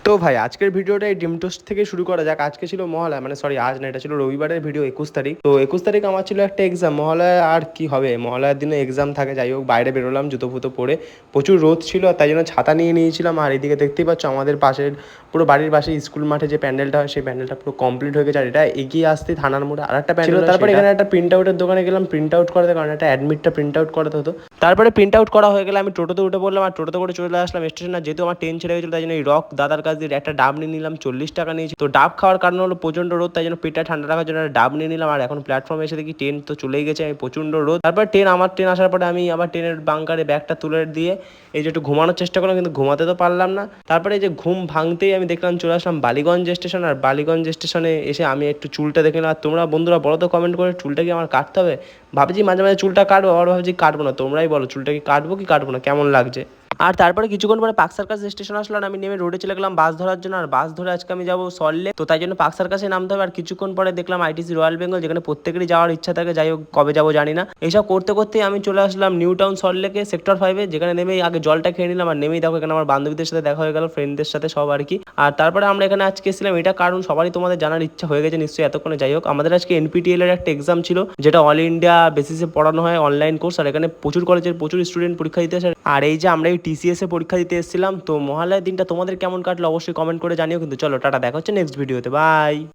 তো ভাই আজকের ভিডিওটা এই ডিম টোস্ট থেকে শুরু করা যাক। আজকে ছিল মহালয়া, মানে সরি আজ না, এটা ছিল রবিবারের ভিডিও, 21 তারিখ। তো 21 তারিখ আমার ছিল একটা এক্সাম। মহালয়া আর কি হবে, মহালয়ার দিনে এক্সাম থাকে। যাই হোক, বাইরে বেরোলাম জুতো ফুতো পরে, প্রচুর রোদ ছিল আর তাই জন্য ছাতা নিয়ে নিয়েছিলাম। আর এদিকে দেখতেই পাচ্ছ আমাদের পাশের পুরো বাড়ির পাশে স্কুল মাঠে যে প্যান্ডেলটা হয় সেই প্যান্ডেলটা পুরো কমপ্লিট হয়ে গেছে। আর এটা এগিয়ে আসতে থানার মোড়ে আর একটা প্যান্ডেল ছিল। তারপরে এখানে একটা প্রিন্ট আউটের দোকানে গেলাম প্রিন্ট আউট করাতে, কারণ একটা অ্যাডমিটটা প্রিন্ট আউট করাতে হতো। তারপরে প্রিন্ট আউট করা হয়ে গেলে আমি টোটোতে উঠে পড়লাম আর টোটোতে করে চলে আসলাম স্টেশন। আর যেহেতু আমার ট্রেন ছেড়ে গেছিলো তাই জন্য এই রক দাদার কাছ দিয়ে একটা ডাব নিয়ে নিলাম, 40 টাকা নিয়েছি। তো ডাব খাওয়ার কারণ হলো প্রচন্ড রোদ, তাই জন্য পেটটা ঠান্ডা রাখার জন্য ডাব নিয়ে নিলাম। আর এখন প্ল্যাটফর্মে এসে দেখি ট্রেন তো চলেই গেছে, আমি প্রচন্ড রোদ। তারপর আমার ট্রেন আসার পরে আমি আবার ট্রেনের বাঙ্কারে ব্যাগটা তুলে দিয়ে এই যে একটু ঘুমানোর চেষ্টা করলাম, কিন্তু ঘুমাতে তো পারলাম না। তারপরে এই যে ঘুম ভাঙতেই আমি দেখলাম চলে আসলাম বালিগঞ্জ স্টেশন। আর বালিগঞ্জ স্টেশনে এসে আমি একটু চুলটা দেখে নিলাম। আর তোমরা বন্ধুরা বলো তো কমেন্ট করে, চুলটা কি আমার কাটতে হবে? ভাবছি মাঝে মাঝে চুলটা কাটবো, আবার ভাবছি কাটবো না। তোমরাই বলো চুলটা কি কাটবো কি কাটবো না, কেমন লাগছে। আর তারপরে কিছুক্ষণ পরে পার্ক সার্কাস স্টেশন আসলো, আমি নেমে রোডে চলে গেলাম বাস ধরার জন্য। আর বাস ধরে আজকে আমি যাবো সল্টলেক, তো তাই জন্য পার্ক সার্কাসে নামতে হবে। আর কিছুক্ষণ পরে দেখলাম আইটিসি রয়্যাল বেঙ্গল, যেখানে প্রত্যেকেরই যাওয়ার ইচ্ছা থাকে। যাই হোক কবে যাবো জানি না। এইসব করতে করতেই আমি চলে আসলাম নিউ টাউন সল্টলেকে সেক্টর 5-এ, যেখানে নেমেই আগে জলটা খেয়ে নিলাম। আর নেমেই দেখো এখানে আমার বান্ধবীদের সাথে দেখা হয়ে গেল, ফ্রেন্ডদের সাথে সব আর কি। আর তারপরে আমরা এখানে আজকে এসেছিলাম, এটা কারণ সবারই তোমাদের জানার ইচ্ছা হয়ে গেছে নিশ্চয়ই এতক্ষণে। যাই হোক, আমাদের আজকে এনপিটিএল এর একটা এক্সাম ছিল, যেটা অল ইন্ডিয়া বেসিসে পড়ানো হয়, অনলাইন কোর্স। আর এখানে প্রচুর কলেজের প্রচুর স্টুডেন্ট পরীক্ষা দিতে আসে। আর এই যে আমরা এই টিসিএস এ পরীক্ষা দিতে এসেছিলাম। তো মহালয়ার দিনটা তোমাদের কেমন কাটলো অবশ্যই কমেন্ট করে জানিও। কিন্তু চলো টাটা, দেখা হচ্ছে নেক্সট ভিডিওতে, বাই।